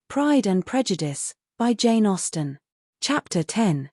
Pride and Prejudice, by Jane Austen. Chapter 10.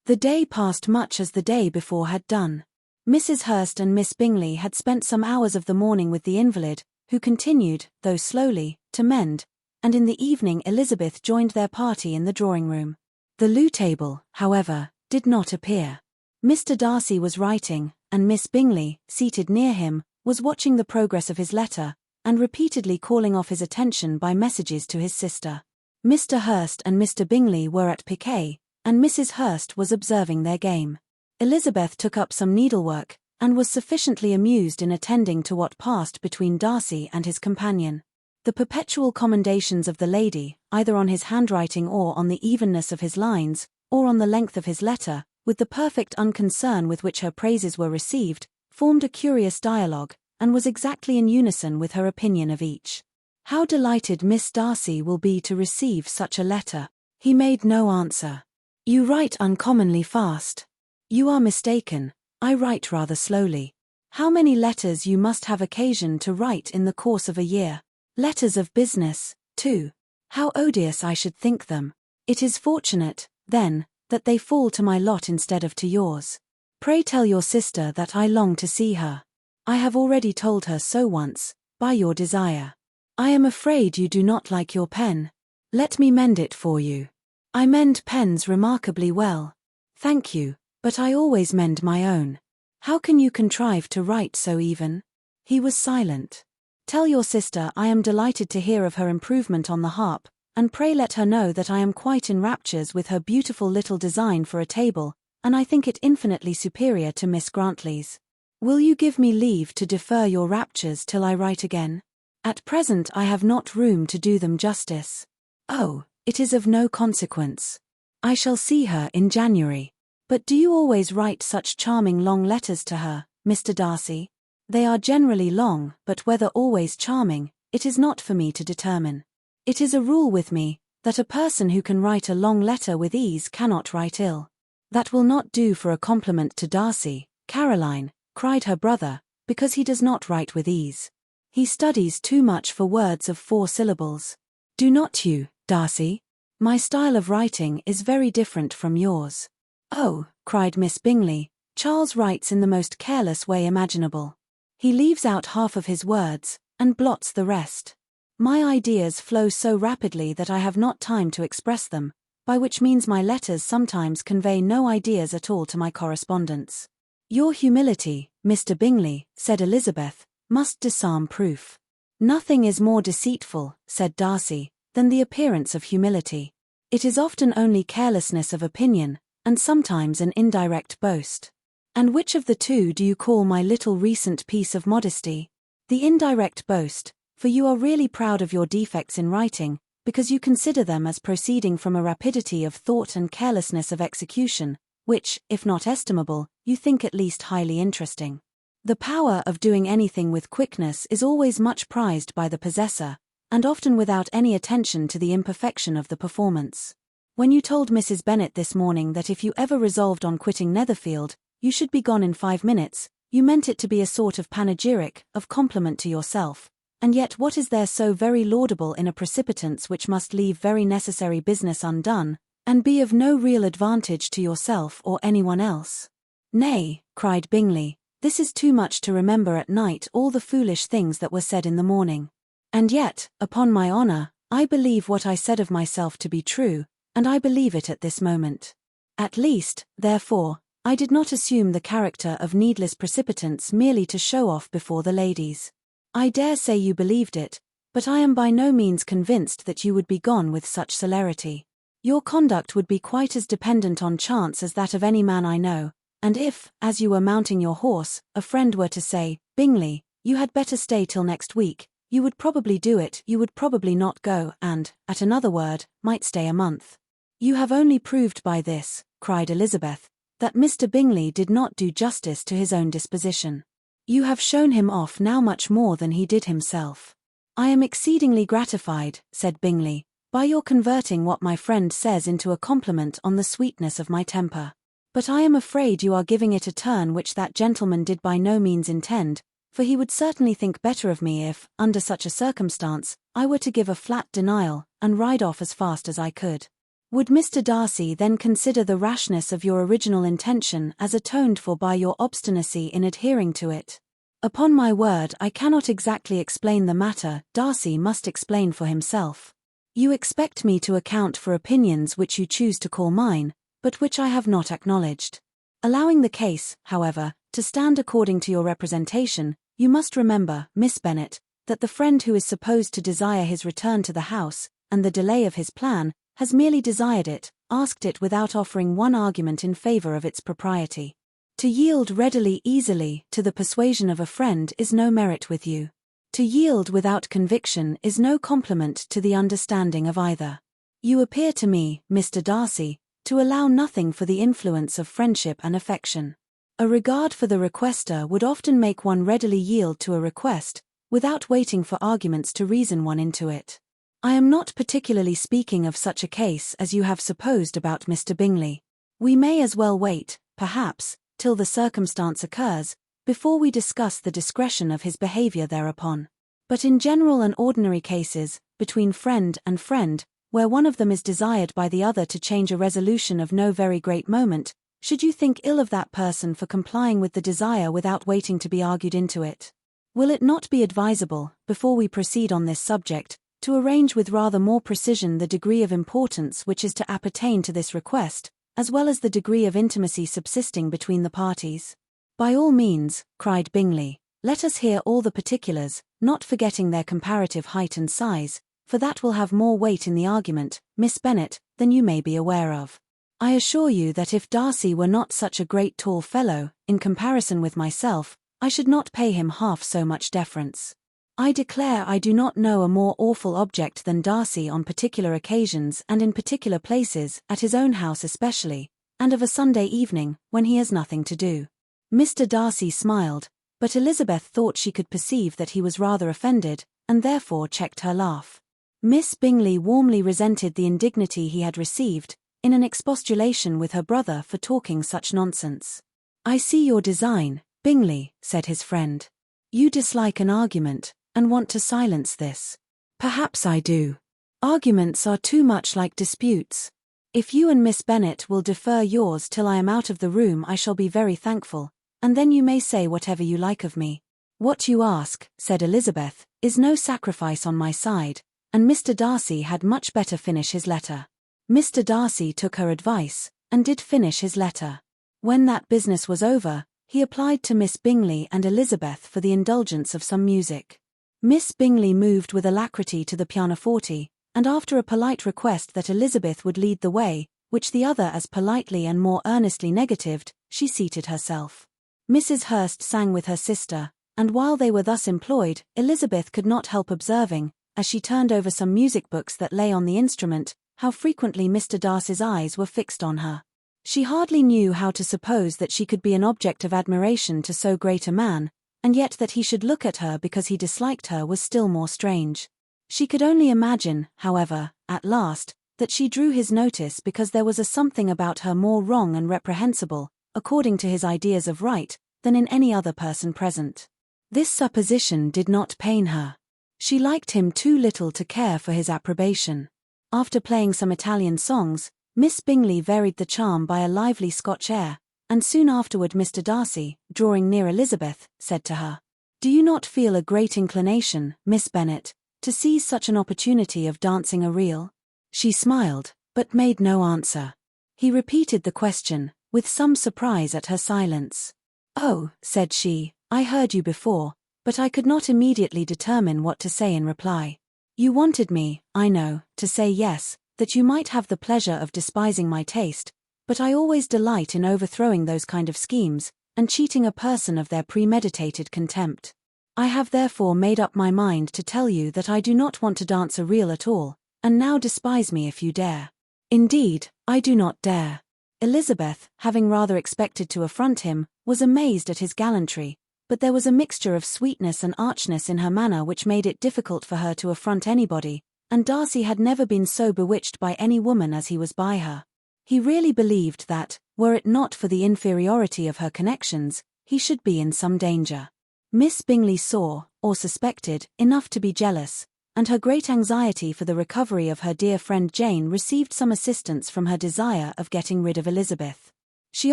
The day passed much as the day before had done. Mrs. Hurst and Miss Bingley had spent some hours of the morning with the invalid, who continued, though slowly, to mend, and in the evening Elizabeth joined their party in the drawing-room. The loo table, however, did not appear. Mr. Darcy was writing, and Miss Bingley, seated near him, was watching the progress of his letter, and repeatedly calling off his attention by messages to his sister. Mr. Hurst and Mr. Bingley were at piquet, and Mrs. Hurst was observing their game. Elizabeth took up some needlework, and was sufficiently amused in attending to what passed between Darcy and his companion. The perpetual commendations of the lady, either on his handwriting or on the evenness of his lines, or on the length of his letter, with the perfect unconcern with which her praises were received, formed a curious dialogue, and was exactly in unison with her opinion of each. How delighted Miss Darcy will be to receive such a letter. He made no answer. You write uncommonly fast. You are mistaken, I write rather slowly. How many letters you must have occasion to write in the course of a year. Letters of business, too. How odious I should think them. It is fortunate, then, that they fall to my lot instead of to yours. Pray tell your sister that I long to see her. I have already told her so once, by your desire. I am afraid you do not like your pen. Let me mend it for you. I mend pens remarkably well. Thank you, but I always mend my own. How can you contrive to write so even? He was silent. Tell your sister I am delighted to hear of her improvement on the harp, and pray let her know that I am quite in raptures with her beautiful little design for a table, and I think it infinitely superior to Miss Grantley's. Will you give me leave to defer your raptures till I write again? At present I have not room to do them justice. Oh, it is of no consequence. I shall see her in January. But do you always write such charming long letters to her, Mr. Darcy? They are generally long, but whether always charming, it is not for me to determine. It is a rule with me, that a person who can write a long letter with ease cannot write ill. That will not do for a compliment to Darcy, Caroline, cried her brother, because he does not write with ease. He studies too much for words of 4 syllables. Do not you, Darcy? My style of writing is very different from yours. Oh, cried Miss Bingley, Charles writes in the most careless way imaginable. He leaves out half of his words, and blots the rest. My ideas flow so rapidly that I have not time to express them, by which means my letters sometimes convey no ideas at all to my correspondents. Your humility, Mr. Bingley, said Elizabeth, must disarm proof. Nothing is more deceitful, said Darcy, than the appearance of humility. It is often only carelessness of opinion, and sometimes an indirect boast. And which of the two do you call my little recent piece of modesty? The indirect boast, for you are really proud of your defects in writing, because you consider them as proceeding from a rapidity of thought and carelessness of execution, which, if not estimable, you think at least highly interesting. The power of doing anything with quickness is always much prized by the possessor, and often without any attention to the imperfection of the performance. When you told Mrs. Bennet this morning that if you ever resolved on quitting Netherfield, you should be gone in 5 minutes, you meant it to be a sort of panegyric, of compliment to yourself, and yet what is there so very laudable in a precipitance which must leave very necessary business undone, and be of no real advantage to yourself or anyone else? Nay, cried Bingley, this is too much to remember at night all the foolish things that were said in the morning. And yet, upon my honour, I believe what I said of myself to be true, and I believe it at this moment. At least, therefore, I did not assume the character of needless precipitance merely to show off before the ladies. I dare say you believed it, but I am by no means convinced that you would be gone with such celerity. Your conduct would be quite as dependent on chance as that of any man I know, and if, as you were mounting your horse, a friend were to say, Bingley, you had better stay till next week, you would probably do it, you would probably not go, and, at another word, might stay a month. You have only proved by this, cried Elizabeth, that Mr. Bingley did not do justice to his own disposition. You have shown him off now much more than he did himself. I am exceedingly gratified, said Bingley, by your converting what my friend says into a compliment on the sweetness of my temper. But I am afraid you are giving it a turn which that gentleman did by no means intend, for he would certainly think better of me if, under such a circumstance, I were to give a flat denial, and ride off as fast as I could. Would Mr. Darcy then consider the rashness of your original intention as atoned for by your obstinacy in adhering to it? Upon my word, I cannot exactly explain the matter. Darcy must explain for himself. You expect me to account for opinions which you choose to call mine, but which I have not acknowledged. Allowing the case, however, to stand according to your representation, you must remember, Miss Bennet, that the friend who is supposed to desire his return to the house, and the delay of his plan, has merely desired it, asked it without offering one argument in favor of its propriety. To yield readily, easily, to the persuasion of a friend is no merit with you. To yield without conviction is no compliment to the understanding of either. You appear to me, Mr. Darcy, to allow nothing for the influence of friendship and affection. A regard for the requester would often make one readily yield to a request, without waiting for arguments to reason one into it. I am not particularly speaking of such a case as you have supposed about Mr. Bingley. We may as well wait, perhaps, till the circumstance occurs, before we discuss the discretion of his behaviour thereupon. But in general and ordinary cases, between friend and friend, where one of them is desired by the other to change a resolution of no very great moment, should you think ill of that person for complying with the desire without waiting to be argued into it? Will it not be advisable, before we proceed on this subject, to arrange with rather more precision the degree of importance which is to appertain to this request, as well as the degree of intimacy subsisting between the parties? By all means, cried Bingley, let us hear all the particulars, not forgetting their comparative height and size, for that will have more weight in the argument, Miss Bennet, than you may be aware of. I assure you that if Darcy were not such a great tall fellow, in comparison with myself, I should not pay him half so much deference. I declare I do not know a more awful object than Darcy on particular occasions and in particular places, at his own house especially, and of a Sunday evening, when he has nothing to do. Mr. Darcy smiled, but Elizabeth thought she could perceive that he was rather offended, and therefore checked her laugh. Miss Bingley warmly resented the indignity he had received, in an expostulation with her brother for talking such nonsense. I see your design, Bingley, said his friend. You dislike an argument, and want to silence this. Perhaps I do. Arguments are too much like disputes. If you and Miss Bennet will defer yours till I am out of the room, I shall be very thankful, and then you may say whatever you like of me. What you ask, said Elizabeth, is no sacrifice on my side, and Mr. Darcy had much better finish his letter. Mr. Darcy took her advice, and did finish his letter. When that business was over, he applied to Miss Bingley and Elizabeth for the indulgence of some music. Miss Bingley moved with alacrity to the pianoforte, and after a polite request that Elizabeth would lead the way, which the other as politely and more earnestly negatived, she seated herself. Mrs. Hurst sang with her sister, and while they were thus employed, Elizabeth could not help observing, as she turned over some music books that lay on the instrument, how frequently Mr. Darcy's eyes were fixed on her. She hardly knew how to suppose that she could be an object of admiration to so great a man, and yet that he should look at her because he disliked her was still more strange. She could only imagine, however, at last, that she drew his notice because there was a something about her more wrong and reprehensible, according to his ideas of right, than in any other person present. This supposition did not pain her. She liked him too little to care for his approbation. After playing some Italian songs, Miss Bingley varied the charm by a lively Scotch air, and soon afterward Mr. Darcy, drawing near Elizabeth, said to her, "Do you not feel a great inclination, Miss Bennet, to seize such an opportunity of dancing a reel?" She smiled, but made no answer. He repeated the question, with some surprise at her silence. "Oh," said she, "I heard you before, but I could not immediately determine what to say in reply. You wanted me, I know, to say yes, that you might have the pleasure of despising my taste, but I always delight in overthrowing those kind of schemes, and cheating a person of their premeditated contempt. I have therefore made up my mind to tell you that I do not want to dance a reel at all, and now despise me if you dare." "Indeed, I do not dare." Elizabeth, having rather expected to affront him, was amazed at his gallantry, but there was a mixture of sweetness and archness in her manner which made it difficult for her to affront anybody, and Darcy had never been so bewitched by any woman as he was by her. He really believed that, were it not for the inferiority of her connections, he should be in some danger. Miss Bingley saw, or suspected, enough to be jealous, and her great anxiety for the recovery of her dear friend Jane received some assistance from her desire of getting rid of Elizabeth. She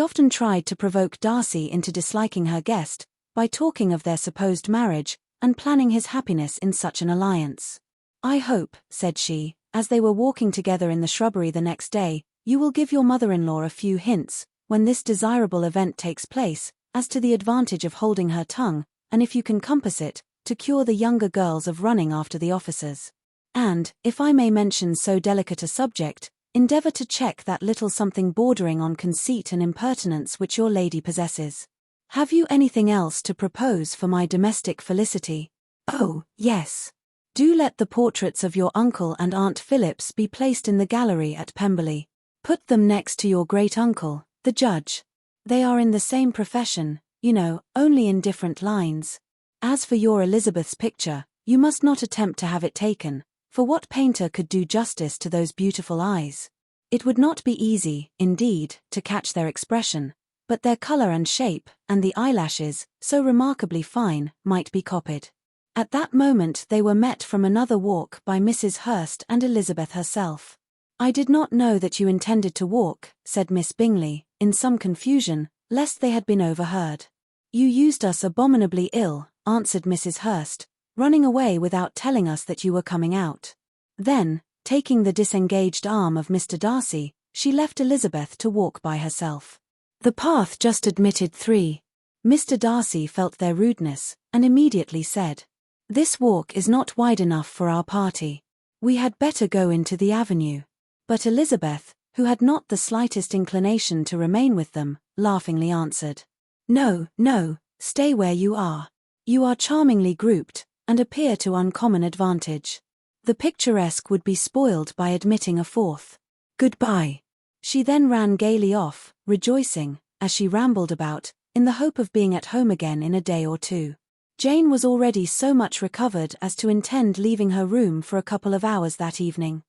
often tried to provoke Darcy into disliking her guest, by talking of their supposed marriage, and planning his happiness in such an alliance. "I hope," said she, as they were walking together in the shrubbery the next day, "you will give your mother-in-law a few hints, when this desirable event takes place, as to the advantage of holding her tongue, and if you can compass it, to cure the younger girls of running after the officers. And, if I may mention so delicate a subject, endeavour to check that little something bordering on conceit and impertinence which your lady possesses. Have you anything else to propose for my domestic felicity? Oh, yes. Do let the portraits of your uncle and Aunt Phillips be placed in the gallery at Pemberley. Put them next to your great-uncle, the judge. They are in the same profession, you know, only in different lines. As for your Elizabeth's picture, you must not attempt to have it taken, for what painter could do justice to those beautiful eyes? It would not be easy, indeed, to catch their expression, but their colour and shape, and the eyelashes, so remarkably fine, might be copied." At that moment they were met from another walk by Mrs. Hurst and Elizabeth herself. "I did not know that you intended to walk," said Miss Bingley, in some confusion, lest they had been overheard. "You used us abominably ill," answered Mrs. Hurst, "running away without telling us that you were coming out." Then, taking the disengaged arm of Mr. Darcy, she left Elizabeth to walk by herself. The path just admitted 3. Mr. Darcy felt their rudeness, and immediately said, "This walk is not wide enough for our party. We had better go into the avenue." But Elizabeth, who had not the slightest inclination to remain with them, laughingly answered, "No, no, stay where you are. You are charmingly grouped, and appear to uncommon advantage. The picturesque would be spoiled by admitting a 4th. Goodbye." She then ran gaily off, rejoicing, as she rambled about, in the hope of being at home again in a day or 2. Jane was already so much recovered as to intend leaving her room for a couple of hours that evening.